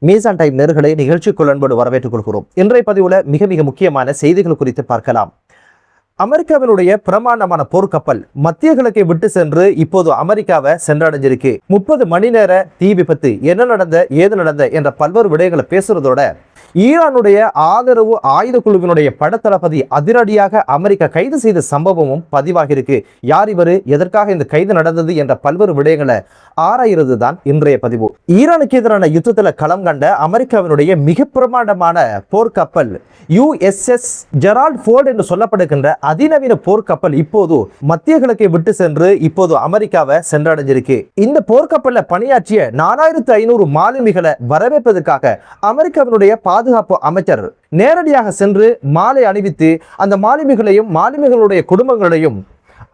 மீசான் டைம் நேயர்களை நிகழ்ச்சிக்குள் அன்போடு வரவேற்றுக் கொள்கிறோம். இன்றைய பதிவுல மிக மிக முக்கியமான செய்திகள் குறித்து பார்க்கலாம். அமெரிக்காவினுடைய பிரமாண்டமான போர்க்கப்பல் மத்திய கிழக்கை விட்டு சென்று இப்போது அமெரிக்காவை சென்றடைஞ்சிருக்கு. 30 மணி நேர தீ விபத்து, என்ன நடந்த ஏது நடந்த என்ற பல்வேறு விடயங்களை பேசுறதோட ஈரானுடைய ஆதரவு ஆயுத குழுவினுடைய படத்தளபதி அதிரடியாக அமெரிக்கா கைது செய்த சம்பவமும் பதிவாகியிருக்கு. யார் இவர், எதற்காக இந்த கைது நடந்தது என்ற பல்வேறு விடயங்களை ஆராய்கிறது தான் இன்றைய பதிவு. ஈரானுக்கு எதிரான யுத்தத்தில் களம் கண்ட அமெரிக்காவினுடைய மிக பிரமாண்டமான போர்க்கப்பல் USS ஜெரால்ட் ஃபோர்ட் என்று சொல்லப்படுகின்ற அதிநவீன போர்க்கப்பல் இப்போது மத்திய கிழக்கை விட்டு சென்று இப்போது அமெரிக்காவை சென்றடைஞ்சிருக்கு. இந்த போர்க்கப்பல்ல பணியாற்றிய 4500 மாலுமிகளை வரவேற்பதற்காக அமெரிக்காவினுடைய பாதுகாப்பு அமைச்சர் நேரடியாக சென்று மாலை அணிவித்து அந்த மாலுமிகளையும் மாலுமிகளுடைய குடும்பங்களையும்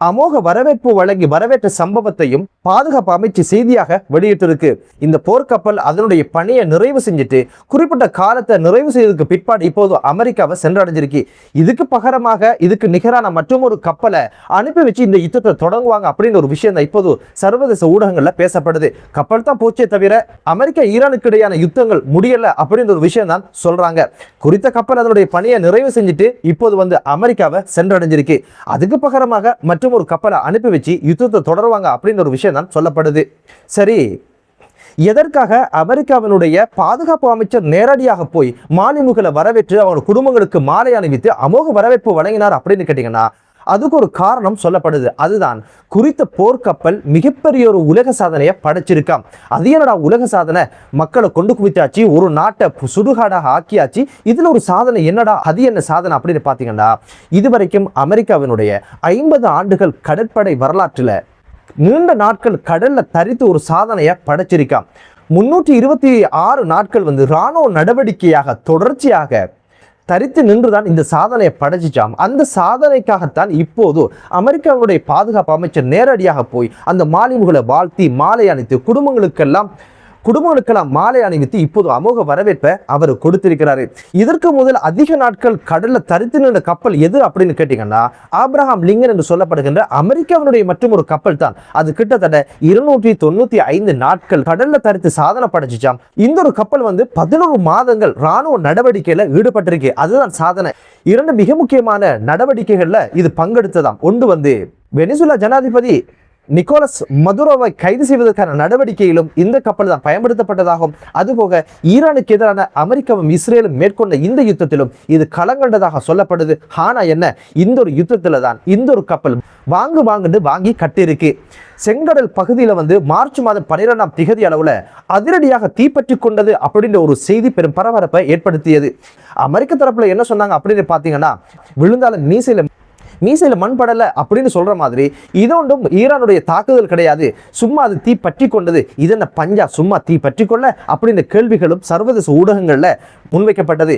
அமோக வரவேற்பு வழங்கி வரவேற்ற சம்பவத்தையும் பாதுகாப்பு அமைச்சு செய்தியாக வெளியிட்டிருக்கு. இந்த போர்க்கப்பல் அதனுடைய பணியை நிறைவு செஞ்சுட்டு குறிப்பிட்ட காலத்தை நிறைவு செய்ததுக்கு பிற்பாடு இப்போது அமெரிக்காவை சென்றடைஞ்சிருக்கு. இதுக்கு பகரமாக இதுக்கு நிகரான மற்றொரு கப்பலை அனுப்பி வச்சு இந்த யுத்தத்தை தொடங்குவாங்க அப்படின்னு ஒரு விஷயம் தான் இப்போது சர்வதேச ஊடகங்கள்ல பேசப்படுது. கப்பல் தான் போச்சே தவிர அமெரிக்கா ஈரானுக்கு இடையான யுத்தங்கள் முடியல அப்படின்ற ஒரு விஷயம் தான் சொல்றாங்க. குறித்த கப்பல் அதனுடைய பணியை நிறைவு செஞ்சுட்டு இப்போது அமெரிக்காவை சென்றடைஞ்சிருக்கு. அதுக்கு பகரமாக ஒரு கப்பலை அனுப்பி வச்சு யுத்தத்தை தொடருவாங்க அப்படின்னு ஒரு விஷயம் தான் சொல்லப்படுது. சரி, எதற்காக அமெரிக்காவினுடைய பாதுகாப்பு அமைச்சர் நேரடியாக போய் மாலுமிகளை வரவேற்று அவங்க குடும்பங்களுக்கு மாலை அணிவித்து அமோக வரவேற்பு வழங்கினார் அப்படின்னு கேட்டீங்கன்னா அதுக்கு ஒரு காரணம் சொல்லப்படுது. அதுதான் குறித்த போர்க்கப்பல் மிகப்பெரிய ஒரு உலக சாதனையை படைச்சிருக்காம். அது என்னடா உலக சாதனை, மக்களை கொண்டு குவித்தாச்சு, ஒரு நாட்டை சுடுகாடாக ஆக்கியாச்சு, இதுல ஒரு சாதனை என்னடா, அது என்ன சாதனை அப்படின்னு பார்த்தீங்கன்னா இதுவரைக்கும் அமெரிக்காவினுடைய 50 ஆண்டுகள் கடற்படை வரலாற்றில் நீண்ட நாட்கள் கடல்ல தரித்து ஒரு சாதனையை படைச்சிருக்காம். 326 நாட்கள் இராணுவ நடவடிக்கையாக தொடர்ச்சியாக தரித்து நின்றுதான் இந்த சாதனையை படைச்சிச்சாம். அந்த சாதனைக்காகத்தான் இப்போது அமெரிக்காவுடைய பாதுகாப்பு அமைச்சர் நேரடியாக போய் அந்த மாலுமிகளை வாழ்த்தி மாலை அணித்து குடும்பங்களுக்கெல்லாம் மாலை அணிவித்து இப்போது அமோக வரவேற்பை அவர் கொடுத்திருக்கிறாரு. இதற்கு முதல் அதிக நாட்கள் கடல்ல தரித்து நின்ற கப்பல் எது அப்படின்னு கேட்டீங்கன்னா ஆப்ரஹாம் லிங்கன் என்று சொல்லப்படுகின்ற அமெரிக்காவினுடைய மற்றொரு கப்பல் தான். அது கிட்டத்தட்ட 295 நாட்கள் கடல்ல தரித்து சாதனை படைச்சிச்சாம். இந்த ஒரு கப்பல் 11 மாதங்கள் ராணுவ நடவடிக்கையில ஈடுபட்டிருக்கு. அதுதான் சாதனை. 2 மிக முக்கியமான நடவடிக்கைகள்ல இது பங்கெடுத்ததாம். ஒன்று வெனிசுலா ஜனாதிபதி நிக்கோலஸ் மதுரோவை கைது செய்வதற்கான நடவடிக்கையிலும் இந்த கப்பல் தான் பயன்படுத்தப்பட்டதாகும். அதுபோக ஈரானுக்கு எதிரான அமெரிக்காவும் இஸ்ரேலும் மேற்கொண்ட இந்த யுத்தத்திலும் இது களங்கண்டதாக சொல்லப்படுது. ஆனா என்ன, இந்த ஒரு யுத்தத்துல தான் இந்த ஒரு கப்பல் வாங்கி கட்டிருக்கு. செங்கடல் பகுதியில் மார்ச் மாதம் 12ஆம் திகதி அளவுல அதிரடியாக தீப்பற்றி கொண்டது அப்படின்ற ஒரு செய்தி பெரும் பரபரப்பை ஏற்படுத்தியது. அமெரிக்க தரப்புல என்ன சொன்னாங்க அப்படின்னு பாத்தீங்கன்னா விழுந்தாலும் மீசையில மண் படல அப்படின்னு சொல்ற மாதிரி இது ஒன்றும் ஈரானுடைய தாக்குதல் கிடையாது, சும்மா அது தீ பற்றி கொண்டது, இது என்ன பஞ்சா சும்மா தீ பற்றி கொள்ள அப்படின்ற கேள்விகளும் சர்வதேச ஊடகங்கள்ல முன்வைக்கப்பட்டது.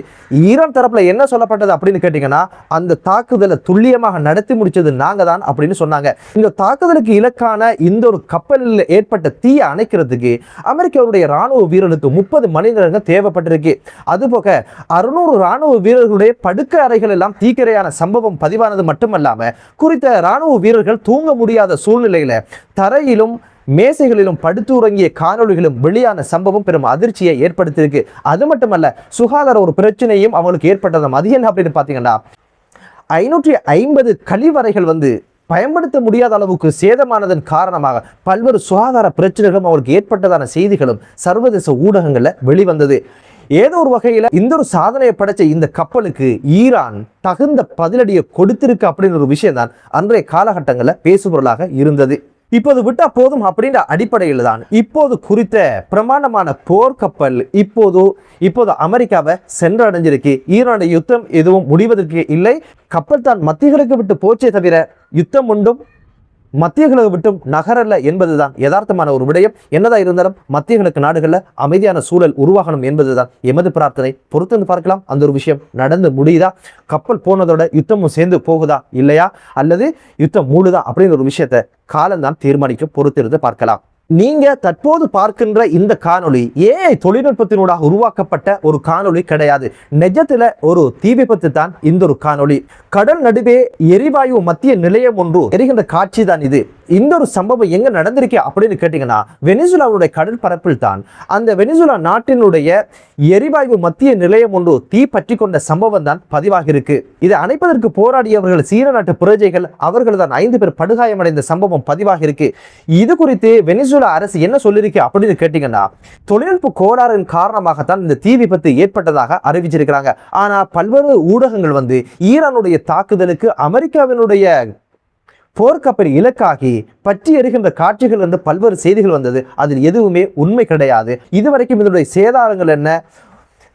ஈரான் தரப்புல என்ன சொல்லப்பட்டது அப்படின்னு கேட்டீங்கன்னா அந்த தாக்குதலை துல்லியமாக நடத்தி முடிச்சது நாங்க தான் அப்படின்னு சொன்னாங்க. இந்த தாக்குதலுக்கு இலக்கான இந்த ஒரு கப்பலில் ஏற்பட்ட தீயை அணைக்கிறதுக்கு அமெரிக்காவுடைய ராணுவ வீரர்களுக்கு 30 மணி நேரங்கள் தேவைப்பட்டிருக்கு. அதுபோக 600 ராணுவ வீரர்களுடைய படுக்கை அறைகள் எல்லாம் தீக்கிரையான சம்பவம் பதிவானது மட்டுமல்லாம குறித்த ராணுவ வீரர்கள் தூங்க முடியாத சூழ்நிலையில தரையிலும் மேசைகளிலும் படுத்து உறங்கிய காணொளிகளும் வெளியான சம்பவம் பெரும் அதிர்ச்சியை ஏற்படுத்தியிருக்கு. அது மட்டுமல்ல, சுகாதார ஒரு பிரச்சனையும் அவங்களுக்கு ஏற்பட்டதாம். அது என்ன அப்படின்னு பாத்தீங்கன்னா 550 கழிவறைகள் பயன்படுத்த முடியாத அளவுக்கு சேதமானதன் காரணமாக பல்வேறு சுகாதார பிரச்சனைகளும் அவருக்கு ஏற்பட்டதான செய்திகளும் சர்வதேச ஊடகங்கள்ல வெளிவந்தது. ஏதோ ஒரு வகையில இந்த ஒரு சாதனையை படைச்ச இந்த கப்பலுக்கு ஈரான் தகுந்த பதிலடியை கொடுத்திருக்கு அப்படின்னு ஒரு விஷயம் தான் அன்றைய காலகட்டங்களில் பேசுபொருளாக இருந்தது. இப்போது விட்டா போதும் அப்படின்ற அடிப்படையில் தான் இப்போது குறித்த பிரமாண்டமான போர்க்கப்பல் இப்போது அமெரிக்காவை சென்றடைஞ்சிருக்கு. ஈரானுடைய யுத்தம் எதுவும் முடிவதற்கு இல்லை. கப்பல் தான் மத்திய கிழக்கு விட்டு போச்சே தவிர யுத்தம் உண்டும் மத்திய கிழக்கு விட்டும் நகரல்ல என்பதுதான் யதார்த்தமான ஒரு விடயம். என்னதான் இருந்தாலும் மத்திய கிழக்கு நாடுகளில் அமைதியான சூழல் உருவாகணும் என்பதுதான் எமது பிரார்த்தனை. பொறுத்து பார்க்கலாம் அந்த ஒரு விஷயம் நடந்து முடியுதா, கப்பல் போனதோட யுத்தமும் சேர்ந்து போகுதா இல்லையா, அல்லது யுத்தம் மூடுதா அப்படின்ற ஒரு விஷயத்தை காலம்தான் தீர்மானிக்கும். பொறுத்திருந்து பார்க்கலாம். நீங்க தற்போது பார்க்கின்ற இந்த காணொளி ஏஐ தொழில்நுட்பத்தினூடாக உருவாக்கப்பட்ட ஒரு காணொளி கிடையாது. நிஜத்துல ஒரு தீ விபத்து தான் இந்த ஒரு காணொளி. கடல் நடுவே எரிவாயு மத்திய நிலையம் ஒன்று எரிகின்ற காட்சி தான் இது. இந்த ஒரு சம்பவம் எங்க நடந்திருக்கு அப்படின்னு கேட்டீங்கன்னா வெனிசுலாவுடைய கடல் பரப்பில் தான் அந்த வெனிசுலா நாட்டினுடைய எரிவாயு மத்திய நிலையம் ஒன்று தீ பற்றி கொண்ட சம்பவம் தான் பதிவாகி இருக்கு. இதை அணைப்பதற்கு போராடியவர்கள் சீன நாட்டு பிரஜைகள், அவர்கள் தான் 5 பேர் படுகாயமடைந்த சம்பவம் பதிவாகி இருக்கு. இது குறித்து வெனிசுலா அரசு என்ன சொல்லிருக்கு அப்படின்னு கேட்டீங்கன்னா தொழில்நுட்ப கோளாறின் காரணமாகத்தான் இந்த தீ விபத்து ஏற்பட்டதாக அறிவிச்சிருக்கிறாங்க. ஆனா பல்வேறு ஊடகங்கள் ஈரானுடைய தாக்குதலுக்கு அமெரிக்காவினுடைய போர்க்கப்பல் இலக்காகி பற்றி எறிகின்ற காட்சிகள் பல்வேறு செய்திகள் வந்தது. அதில் எதுவுமே உண்மை கிடையாது. இதுவரைக்கும் இதனுடைய சேதாரங்கள் என்ன,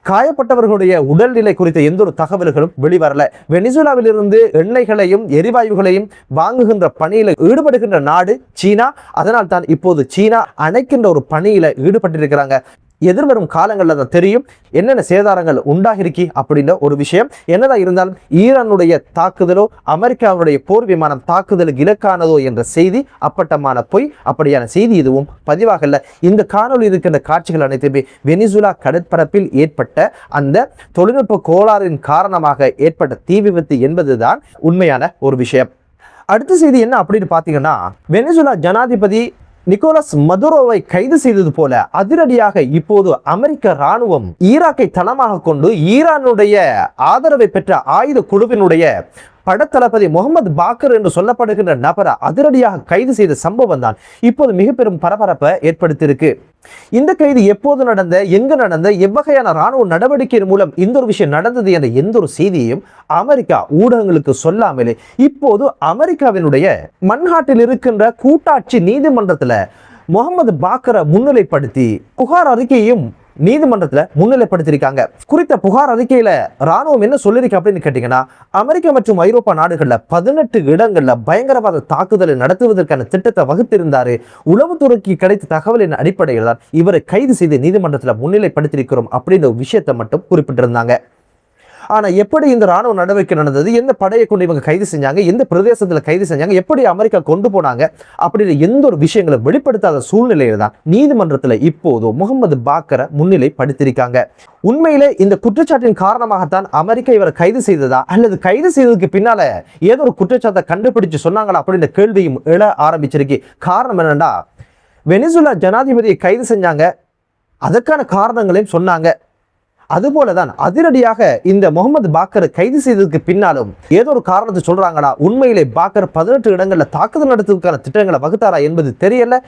காயப்பட்டவர்களுடைய உடல்நிலை குறித்த எந்த ஒரு தகவல்களும் வெளிவரல. வெனிசுலாவிலிருந்து எண்ணெய்களையும் எரிவாயுகளையும் வாங்குகின்ற பணியில ஈடுபடுகின்ற நாடு சீனா. அதனால் தான் இப்போது சீனா அணைக்கின்ற ஒரு பணியில ஈடுபட்டிருக்கிறாங்க. எதிர்வரும் காலங்களில் தான் தெரியும் என்னென்ன சேதாரங்கள் உண்டாகிருக்கி அப்படின்ற ஒரு விஷயம். என்னதான் இருந்தாலும் ஈரானுடைய தாக்குதலோ அமெரிக்காவுடைய போர் விமானம் தாக்குதலுக்கு இலக்கானதோ என்ற செய்தி அப்பட்டமான பொய். அப்படியான செய்தி எதுவும் பதிவாகல. இந்த காணொலி இருக்கின்ற காட்சிகள் அனைத்துமே வெனிசுலா கடற்பரப்பில் ஏற்பட்ட அந்த தொழில்நுட்ப கோளாறின் காரணமாக ஏற்பட்ட தீ விபத்து என்பதுதான் உண்மையான ஒரு விஷயம். அடுத்த செய்தி என்ன அப்படின்னு பார்த்தீங்கன்னா வெனிசுலா ஜனாதிபதி நிக்கோலஸ் மதுரோவை கைது செய்தது போல அதிரடியாக இப்போது அமெரிக்க ராணுவம் ஈராக்கை தளமாக கொண்டு ஈரானுடைய ஆதரவை பெற்ற ஆயுத குழுவினுடைய படத்தளபதி முகமது பாக்கர் என்று சொல்லப்படுகின்ற நபரை அதிரடியாக கைது செய்த சம்பவம் தான் இப்போது மிக பெரும் பரபரப்பை ஏற்படுத்தியிருக்கு. இந்த கைது எப்போது நடந்த, எங்கு நடந்த, எவ்வகையான ராணுவ நடவடிக்கையின் மூலம் இந்த ஒரு விஷயம் நடந்தது என்ற எந்த ஒரு செய்தியையும் அமெரிக்கா ஊடகங்களுக்கு சொல்லாமலே இப்போது அமெரிக்காவினுடைய மன்ஹாட்டில் இருக்கின்ற கூட்டாட்சி நீதிமன்றத்தில் முகமது பாக்கரை முன்னிலைப்படுத்தி புகார் அறிக்கையும் நீதிமன்றத்தில் முன்னிலைப்படுத்தியிருக்காங்க. குறித்த புகார் அறிக்கையில ராணுவம் என்ன சொல்லிருக்கு அப்படின்னு கேட்டீங்கன்னா அமெரிக்கா மற்றும் ஐரோப்பா நாடுகள்ல 18 இடங்கள்ல பயங்கரவாத தாக்குதலை நடத்துவதற்கான திட்டத்தை வகுத்திருந்தாரு. உளவுத்துறைக்கு கிடைத்த தகவலின் அடிப்படையில் தான் இவரை கைது செய்து நீதிமன்றத்தில் முன்னிலைப்படுத்தியிருக்கிறோம் அப்படின்ற விஷயத்தை மட்டும் குறிப்பிட்டிருந்தாங்க. ஆனா எப்படி இந்த ராணுவ நடவடிக்கை நடந்தது, எந்த படையை கொண்டு இவங்க கைது செஞ்சாங்க, எந்த பிரதேசத்துல கைது செஞ்சாங்க, எப்படி அமெரிக்கா கொண்டு போனாங்க அப்படின்னு எந்த ஒரு விஷயங்களை வெளிப்படுத்தாத சூழ்நிலையில தான் நீதிமன்றத்துல இப்போது முகமது பாக்கரை முன்னிலைப்படுத்தியிருக்காங்க. உண்மையிலே இந்த குற்றச்சாட்டின் காரணமாகத்தான் அமெரிக்கா இவரை கைது செய்ததா அல்லது கைது செய்ததுக்கு பின்னால ஏதோ ஒரு குற்றச்சாட்டை கண்டுபிடிச்சு சொன்னாங்களா அப்படின்ற கேள்வியும் எழ ஆரம்பிச்சிருக்கு. காரணம் என்னன்னா வெனிசுலா ஜனாதிபதியை கைது செஞ்சாங்க, அதற்கான காரணங்களையும் சொன்னாங்க. அதுபோலதான் அதிரடியாக இந்த முகமது பாக்கரை கைது செய்ததுக்கு பின்னாலும் ஏதோ ஒரு காரணத்தை சொல்றாங்களா, உண்மையிலே பாக்கர் 18 இடங்கள்ல தாக்குதல் நடத்துவதற்கான திட்டங்களை வகுத்தாரா என்பது தெரியல.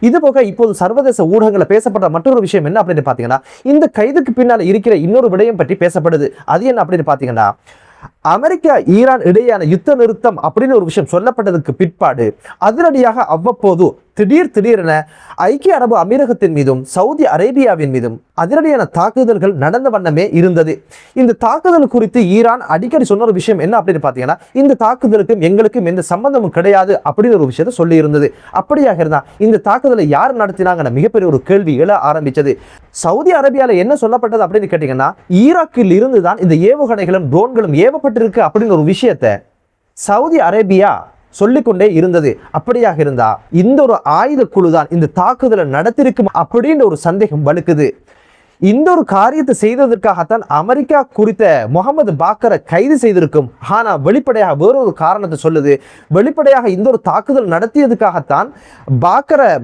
இது போக இப்போது சர்வதேச ஊடகங்களை பேசப்பட்ட மற்றொரு விஷயம் என்ன அப்படின்னு பாத்தீங்கன்னா இந்த கைதுக்கு பின்னால இருக்கிற இன்னொரு விடயம் பற்றி பேசப்படுது. அது என்ன அப்படின்னு பாத்தீங்கன்னா அமெரிக்கா ஈரான் இடையான யுத்த நிறுத்தம் அப்படின்னு ஒரு விஷயம் சொல்லப்பட்டதுக்கு பிற்பாடு அதிரடியாக அவ்வப்போது திடீரென ஐக்கிய அரபு அமீரகத்தின் மீதும் சவுதி அரேபியாவின் மீதும் அதிரடியான தாக்குதல்கள் நடந்த வண்ணமே இருந்தது. இந்த தாக்குதல் குறித்து ஈரான் அடிக்கடி சொன்ன ஒரு விஷயம் என்ன அப்படின்னு பார்த்தீங்கன்னா இந்த தாக்குதலுக்கும் எங்களுக்கும் எந்த சம்பந்தமும் கிடையாது அப்படின்னு ஒரு விஷயத்தை சொல்லி இருந்தது. அப்படியாக இருந்தா இந்த தாக்குதலை யார் நடத்தினாங்கன்னு மிகப்பெரிய ஒரு கேள்வி எழ ஆரம்பிச்சது. சவுதி அரேபியாவில் என்ன சொல்லப்பட்டது அப்படின்னு கேட்டீங்கன்னா ஈராக்கில் இருந்து தான் இந்த ஏவுகணைகளும் ட்ரோன்களும் ஏவப்பட்டிருக்கு அப்படின்னு ஒரு விஷயத்தை சவுதி அரேபியா சொல்லிக்கொண்டே இருந்தது. அப்படியாக இருந்தா இந்த ஒரு ஆயுத குழுதான் இந்த தாக்குதலை நடத்திருக்கும் அப்படின்ற ஒரு சந்தேகம் வலுக்குது. இந்த ஒரு காரியத்தை செய்ததற்காகத்தான் அமெரிக்கா குறித்த முகமது பாக்கரை கைது செய்திருக்கும். ஆனா வெளிப்படையாக வேறொரு காரணத்தை சொல்லுது. வெளிப்படையாக இந்த ஒரு தாக்குதல் நடத்தியதுக்காகத்தான்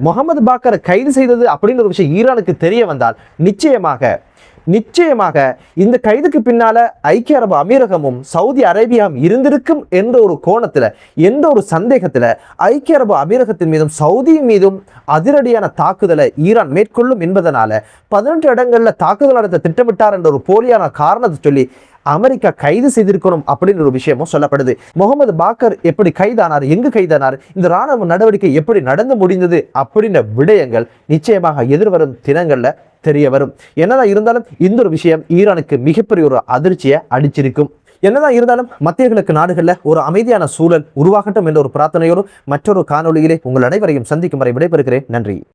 முகமது பாக்கரை கைது செய்தது அப்படின்ற ஒரு விஷயம் ஈரானுக்கு தெரிய வந்தால் நிச்சயமாக இந்த கைதுக்கு பின்னால ஐக்கிய அரபு அமீரகமும் சவுதி அரேபியாவும் இருந்திருக்கும் என்ற ஒரு கோணத்துல எந்த ஒரு சந்தேகத்துல ஐக்கிய அரபு அமீரகத்தின் மீதும் சவுதி மீதும் அதிரடியான தாக்குதலை ஈரான் மேற்கொள்ளும் என்பதனால 18 இடங்கள்ல தாக்குதல் நடத்த திட்டமிட்டார் என்ற ஒரு போலியான காரணத்தை சொல்லி அமெரிக்கா கைது செய்திருக்கணும் அப்படின்னு ஒரு விஷயமும் சொல்லப்படுது. முகமது பாக்கர் எப்படி கைதானார், எங்கு கைதானார், இந்த ராணுவ நடவடிக்கை எப்படி நடந்து முடிந்தது அப்படின்ற விடயங்கள் நிச்சயமாக எதிர்வரும் தினங்கள்ல தெரிய வரும். என்னதான் இருந்தாலும் இந்த ஒரு விஷயம் ஈரானுக்கு மிகப்பெரிய ஒரு அதிர்ச்சியை அடிச்சிருக்கும். என்னதான் இருந்தாலும் மத்திய கிழக்கு நாடுகள்ல ஒரு அமைதியான சூழல் உருவாகட்டும் என்ற ஒரு பிரார்த்தனையோடு மற்றொரு காணொலியிலே உங்கள் அனைவரையும் சந்திக்கும் வரை விடைபெறுகிறேன். நன்றி.